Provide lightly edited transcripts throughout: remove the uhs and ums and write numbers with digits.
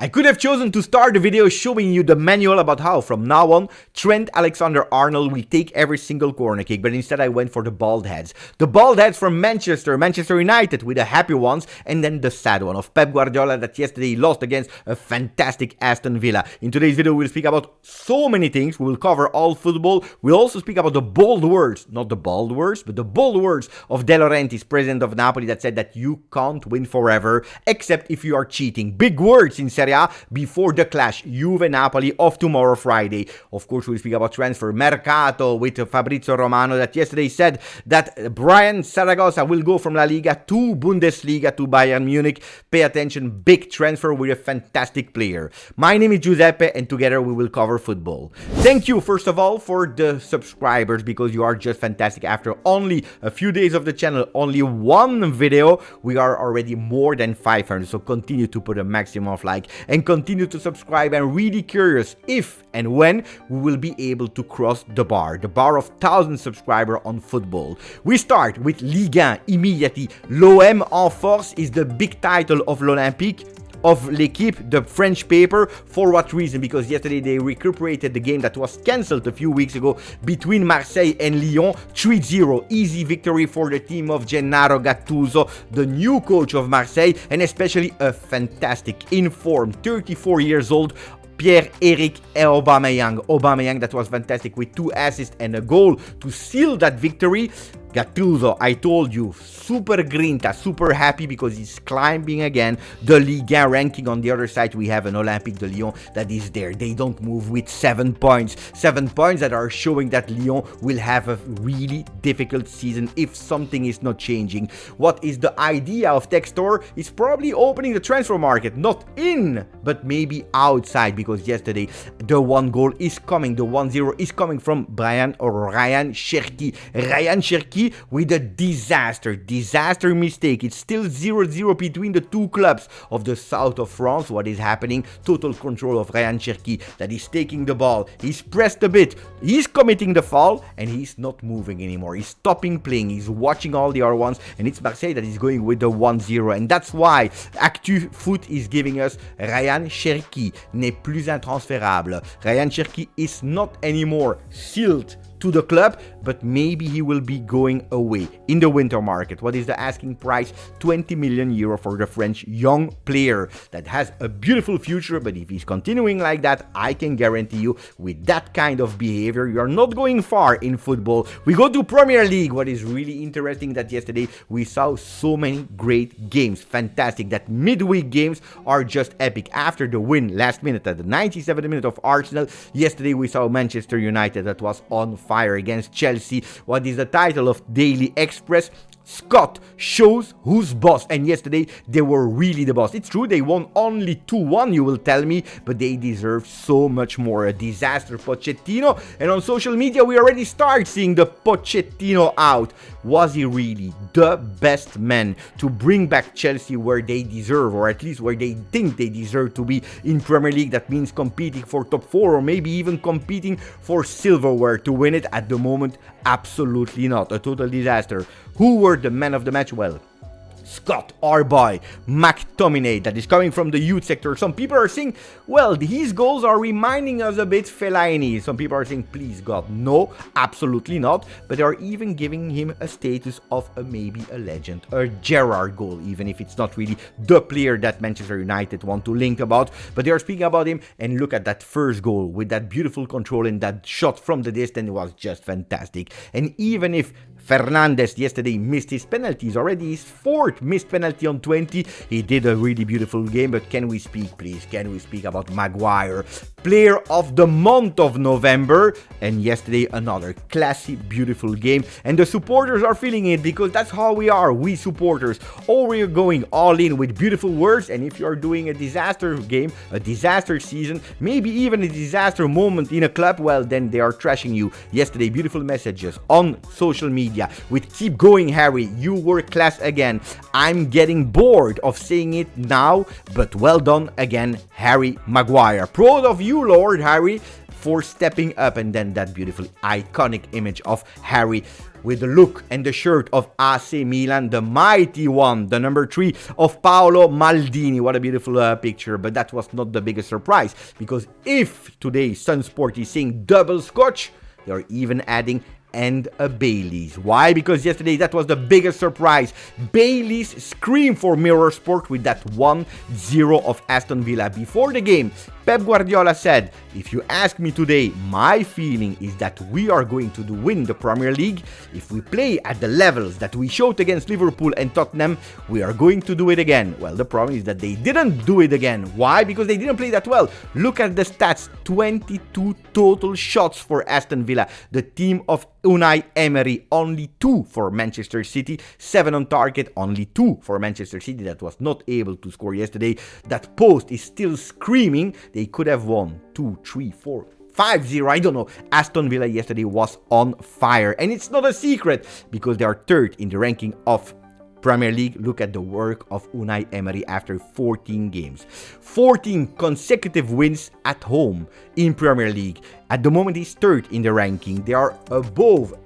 I could have chosen to start the video showing you the manual about how from now on Trent Alexander-Arnold will take every single corner kick, but instead I went for the bald heads. The bald heads from Manchester United with the happy ones, and then the sad one of Pep Guardiola that yesterday lost against a fantastic Aston Villa. In today's video we'll speak about so many things. We will cover all football. We'll also speak about the bold words, not the bald words, but the bold words of De Laurentiis, president of Napoli, that said that you can't win forever except if you are cheating. Big words in Serie A before the clash Juve-Napoli of tomorrow Friday. Of course, we'll speak about transfer mercato with Fabrizio Romano that yesterday said that Bryan Zaragoza will go from La Liga to Bundesliga to Bayern Munich. Pay attention, big transfer with a fantastic player. My name is Giuseppe and together we will cover football. Thank you first of all for the subscribers because you are just fantastic. After only a few days of the channel, only one video, we are already more than 500. So continue to put a maximum of like and continue to subscribe. I'm really curious if and when we will be able to cross the bar of 1,000 subscribers on football. We start with Ligue immediately. L'OM en force is the big title of l'Olympique of L'Equipe, the French paper. For what reason? Because yesterday they recuperated the game that was cancelled a few weeks ago between Marseille and Lyon. 3-0, easy victory for the team of Gennaro Gattuso, the new coach of Marseille, and especially a fantastic, informed, 34 years old Pierre-Emerick Aubameyang. Aubameyang that was fantastic with 2 assists and a goal to seal that victory. Gattuso, I told you, super grinta, super happy because he's climbing again the Liga ranking. On the other side, we have an Olympique de Lyon that is there. They don't move with 7 points. 7 points that are showing that Lyon will have a really difficult season if something is not changing. What is the idea of Textor? Is probably opening the transfer market, not in, but maybe outside, because yesterday the 1 goal is coming, the 1-0 is coming from Bryan or Rayan Cherki. Rayan Cherki with a disaster mistake. It's still 0-0 between the two clubs of the south of France. What is happening? Total control of Rayan Cherki that is taking the ball. He's pressed a bit. He's committing the foul and he's not moving anymore. He's stopping playing. He's watching all the other ones and it's Marseille that is going with the 1-0. And that's why Actu Foot is giving us Rayan Cherki n'est plus intransférable. Rayan Cherki is not anymore sealed to the club, but maybe he will be going away in the winter market. What is the asking price? 20 million euro for the French young player that has a beautiful future, but if he's continuing like that, I can guarantee you with that kind of behavior, you are not going far in football. We go to Premier League. What is really interesting that yesterday we saw so many great games. Fantastic. That midweek games are just epic. After the win last minute at the 97th minute of Arsenal, yesterday we saw Manchester United that was on fire against Chelsea. What is the title of Daily Express? Scott shows who's boss, and yesterday they were really the boss. It's true they won only 2-1, you will tell me, but they deserve so much more. A disaster Pochettino, and on social media we already start seeing the Pochettino out. Was he really the best man to bring back Chelsea where they deserve, or at least where they think they deserve to be in Premier League? That means competing for top 4 or maybe even competing for silverware to win it. At the moment, absolutely not. A total disaster. Who were the men of the match? Well, Scott, our boy, McTominay, that is coming from the youth sector. Some people are saying, well, his goals are reminding us a bit Fellaini. Some people are saying, please God, no, absolutely not. But they are even giving him a status of maybe a legend, a Gerrard goal, even if it's not really the player that Manchester United want to link about. But they are speaking about him, and look at that first goal with that beautiful control and that shot from the distance was just fantastic. And even if Fernandes yesterday missed his penalties, already his 4th missed penalty on 20. He did a really beautiful game, but can we speak, please? Can we speak about Maguire? Player of the month of November, and yesterday another classy, beautiful game, and the supporters are feeling it because that's how we are, we supporters. Or we are going all in with beautiful words, and if you are doing a disaster game, a disaster season, maybe even a disaster moment in a club, well, then they are trashing you. Yesterday, beautiful messages on social media with "Keep going, Harry, you were class again." I'm getting bored of saying it now, but well done again, Harry Maguire. Proud of you, Lord Harry. for stepping up. And then that beautiful iconic image of Harry with the look and the shirt of AC Milan, the mighty one, the number 3 of Paolo Maldini. What a beautiful picture, but that was not the biggest surprise, because if today Sun Sport is saying double scotch, they are even adding and a Baileys. Why? Because yesterday that was the biggest surprise. Baileys screamed for Mirror Sport with that 1-0 of Aston Villa. Before the game, Pep Guardiola said, if you ask me today, my feeling is that we are going to win the Premier League. If we play at the levels that we showed against Liverpool and Tottenham, we are going to do it again. Well, the problem is that they didn't do it again. Why? Because they didn't play that well. Look at the stats. 22 total shots for Aston Villa. The team of Unai Emery, only 2 for Manchester City, 7 on target, only 2 for Manchester City that was not able to score yesterday. That post is still screaming. They could have won 2, 3, 4, 5-0, I don't know. Aston Villa yesterday was on fire, and it's not a secret because they are 3rd in the ranking of Premier League. Look at the work of Unai Emery after 14 games. 14 consecutive wins at home in Premier League. At the moment, he's 3rd in the ranking. They are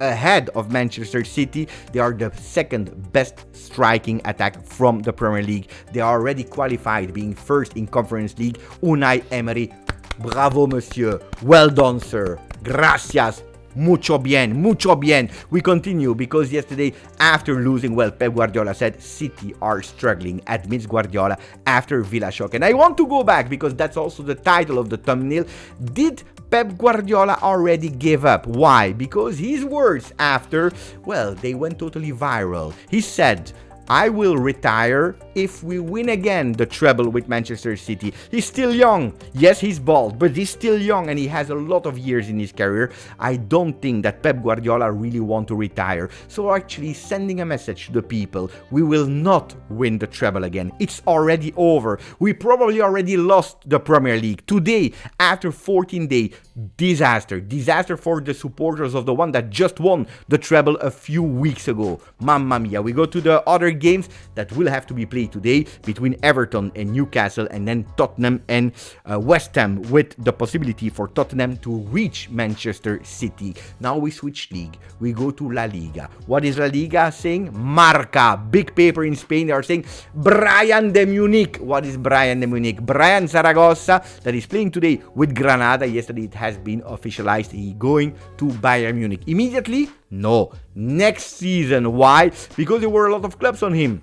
ahead of Manchester City. They are the 2nd best striking attack from the Premier League. They are already qualified, being 1st in Conference League. Unai Emery, bravo, monsieur. Well done, sir. Gracias. Mucho bien, mucho bien. We continue because yesterday, after losing, well, Pep Guardiola said City are struggling, admits Guardiola after Villa shock. And I want to go back because that's also the title of the thumbnail. Did Pep Guardiola already give up? Why? Because his words after, well, they went totally viral. He said, I will retire if we win again the treble with Manchester City. He's still young. Yes, he's bald, but he's still young and he has a lot of years in his career. I don't think that Pep Guardiola really want to retire. So actually sending a message to the people, we will not win the treble again. It's already over. We probably already lost the Premier League. Today, after 14 days, disaster. Disaster for the supporters of the one that just won the treble a few weeks ago. Mamma mia. We go to the other games that will have to be played today between Everton and Newcastle, and then Tottenham and West Ham, with the possibility for Tottenham to reach Manchester City. Now we switch league. We go to La Liga. What is La Liga saying? Marca. Big paper in Spain. They are saying Bryan de Munich. What is Bryan de Munich? Bryan Zaragoza that is playing today with Granada. Yesterday it has been officialized. He going to Bayern Munich. Immediately? No. Next season. Why? Because there were a lot of clubs on him.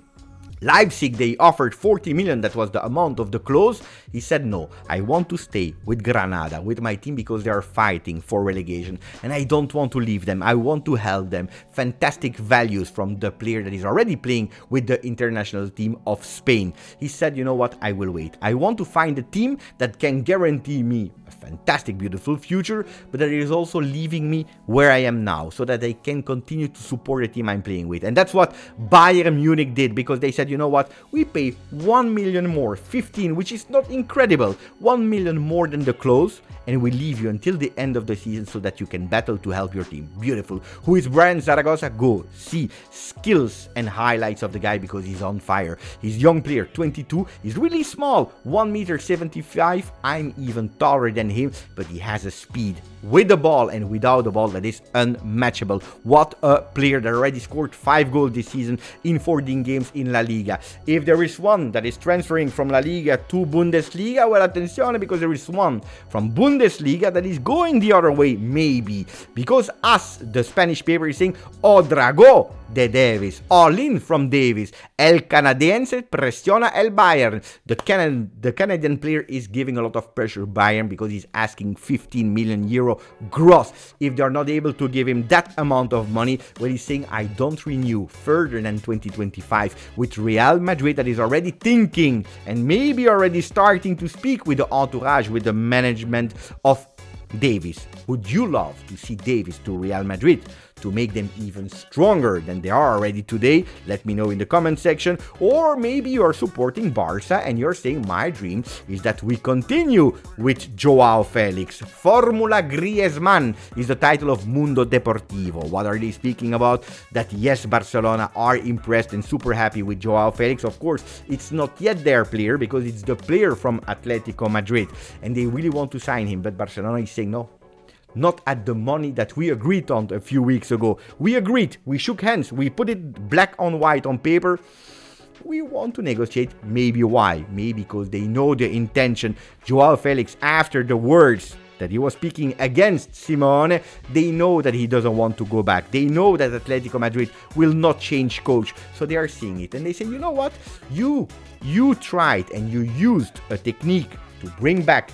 Leipzig, they offered 40 million, that was the amount of the clause. He said, no, I want to stay with Granada, with my team, because they are fighting for relegation. And I don't want to leave them. I want to help them. Fantastic values from the player that is already playing with the international team of Spain. He said, you know what, I will wait. I want to find a team that can guarantee me a fantastic, beautiful future, but that is also leaving me where I am now, so that I can continue to support the team I'm playing with. And that's what Bayern Munich did, because they said, you know what, we pay 1 million more, 15, which is not incredible, 1 million more than the clause, and we leave you until the end of the season so that you can battle to help your team. Beautiful. Who is Bryan Zaragoza? Go see skills and highlights of the guy, because he's on fire. He's young player, 22, he's really small, 1.75 m. I'm even taller than him, but he has a speed with the ball and without the ball that is unmatchable. What a player that already scored 5 goals this season in 14 games in La Liga. If there is one that is transferring from La Liga to Bundesliga, well, attenzione, because there is one from Bundesliga that is going the other way, maybe. Because us, the Spanish paper, is saying, Odrago de Davies, all in from Davies. El Canadiense presiona el Bayern. The Canadian player is giving a lot of pressure Bayern, because he's asking 15 million euro gross. If they're not able to give him that amount of money, well, he's saying, I don't renew further than 2025 with Real Madrid, that is already thinking and maybe already starting to speak with the entourage, with the management of Davies. Would you love to see Davies to Real Madrid to make them even stronger than they are already today? Let me know in the comment section. Or maybe you're supporting Barca and you're saying, my dream is that we continue with Joao Felix. Formula Griezmann is the title of Mundo Deportivo. What are they speaking about? That yes, Barcelona are impressed and super happy with Joao Felix. Of course, it's not yet their player, because it's the player from Atletico Madrid and they really want to sign him, but Barcelona is saying, no, not at the money that we agreed on a few weeks ago. We agreed, we shook hands, we put it black on white on paper. We want to negotiate. Maybe why? Maybe because they know the intention. Joao Felix, after the words that he was speaking against Simeone, they know that he doesn't want to go back. They know that Atletico Madrid will not change coach. So they are seeing it. And they say, you know what? You tried and you used a technique to bring back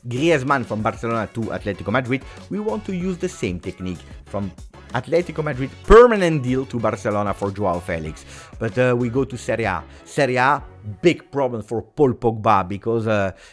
Griezmann from Barcelona to Atletico Madrid. We want to use the same technique from Atletico Madrid, permanent deal to Barcelona for Joao Felix. But we go to Serie A. Serie A, big problem for Paul Pogba because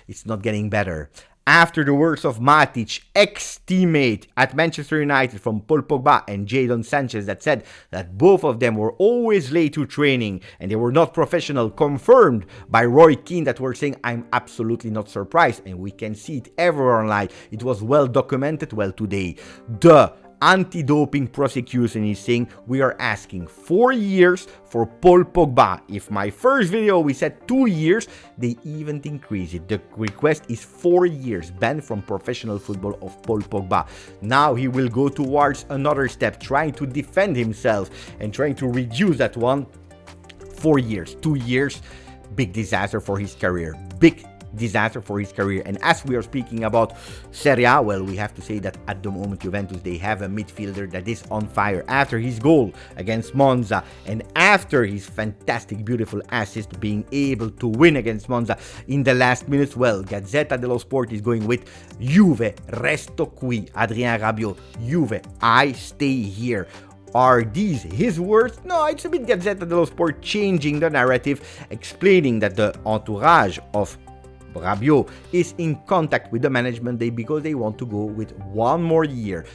it's not getting better. After the words of Matic, ex-teammate at Manchester United from Paul Pogba and Jadon Sanchez that said that both of them were always late to training and they were not professional, confirmed by Roy Keane that were saying, I'm absolutely not surprised, and we can see it everywhere online. It was well documented. Well, today, the anti-doping prosecution is saying we are asking 4 years for Paul Pogba. If my first video we said 2 years, they even increase it. The request is 4 years ban from professional football of Paul Pogba. Now he will go towards another step, trying to defend himself and trying to reduce that one. 4 years, 2 years, big disaster for his career. Big disaster for his career. And as we are speaking about Serie A, well, we have to say that at the moment Juventus, they have a midfielder that is on fire. After his goal against Monza and after his fantastic, beautiful assist, being able to win against Monza in the last minutes, well, Gazzetta dello Sport is going with Juve, resto qui, Adrien Rabiot, Juve, I stay here. Are these his words? No, it's a bit Gazzetta dello Sport changing the narrative, explaining that the entourage of Rabiot is in contact with the management because they want to go with one more year.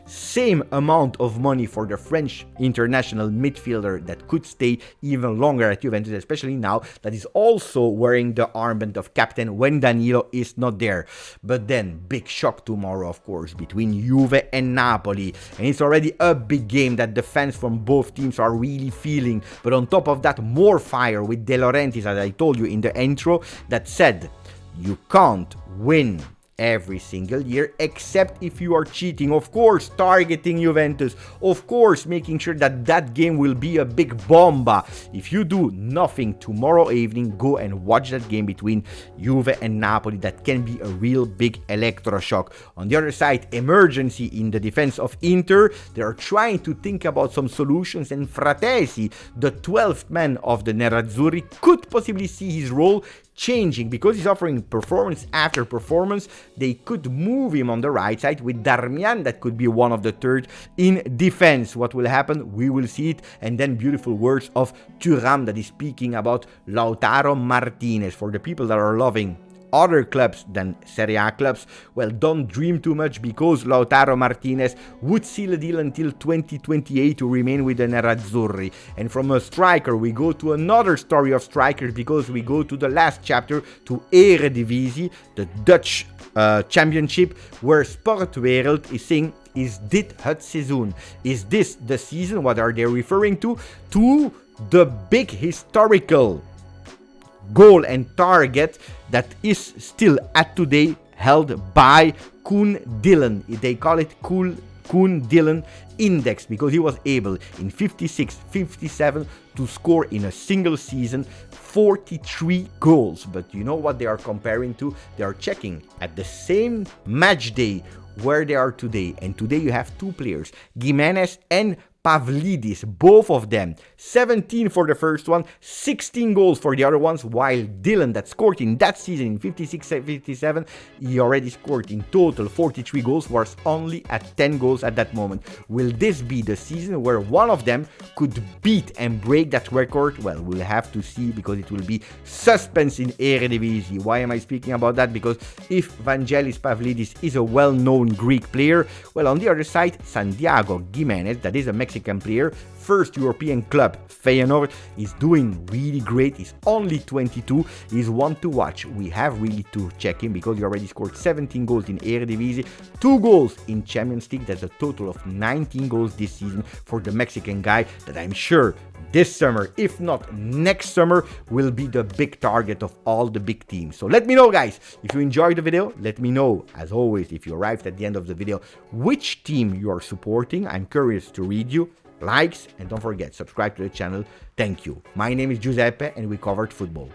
Same amount of money for the French international midfielder that could stay even longer at Juventus, especially now that is also wearing the armband of captain when Danilo is not there. But then, big shock tomorrow, of course, between Juve and Napoli. And it's already a big game that the fans from both teams are really feeling. But on top of that, more fire with De Laurentiis, as I told you in the intro, that said you can't win every single year except if you are cheating. Of course, targeting Juventus, of course, making sure that that game will be a big bomba. If you do nothing tomorrow evening, go and watch that game between Juve and Napoli. That can be a real big electroshock. On the other side, emergency in the defense of Inter. They are trying to think about some solutions, and Fratesi, the 12th man of the Nerazzurri, could possibly see his role changing because he's offering performance after performance. They could move him on the right side with Darmian, that could be one of the third in defense. What will happen? We will see it. And then beautiful words of Thuram that is speaking about Lautaro Martinez. For the people that are loving other clubs than Serie A clubs, well, don't dream too much, because Lautaro Martinez would seal a deal until 2028 to remain with the Nerazzurri. And from a striker, we go to another story of strikers, because we go to the last chapter, to Eredivisie, the Dutch championship, where Sportwereld is saying, is dit het seizoen? Is this the season? What are they referring to? To the big historical goal and target that is still at today held by Koen Dillon. They call it Koen Dillon Index, because he was able in 56-57 to score in a single season 43 goals. But you know what they are comparing to? They are checking at the same match day where they are today. And today you have two players, Gimenez and Pavlidis, both of them 17 for the first one, 16 goals for the other ones, while Dillon, that scored in that season in 56-57, he already scored in total 43 goals, was only at 10 goals at that moment. Will this be the season where one of them could beat and break that record? Well, we'll have to see, because it will be suspense in Eredivisie. Why am I speaking about that? Because if Vangelis Pavlidis is a well-known Greek player, well, on the other side, Santiago Gimenez, that is a Mexican player, first European club, Feyenoord, is doing really great. He's only 22. He's one to watch. We have really to check him because he already scored 17 goals in Eredivisie, 2 goals in Champions League. That's a total of 19 goals this season for the Mexican guy that I'm sure this summer, if not next summer, will be the big target of all the big teams. So let me know, guys, if you enjoyed the video. Let me know, as always, if you arrived at the end of the video, which team you are supporting. I'm curious to read you. Likes, and don't forget, subscribe to the channel. Thank you. My name is Giuseppe, and we covered football.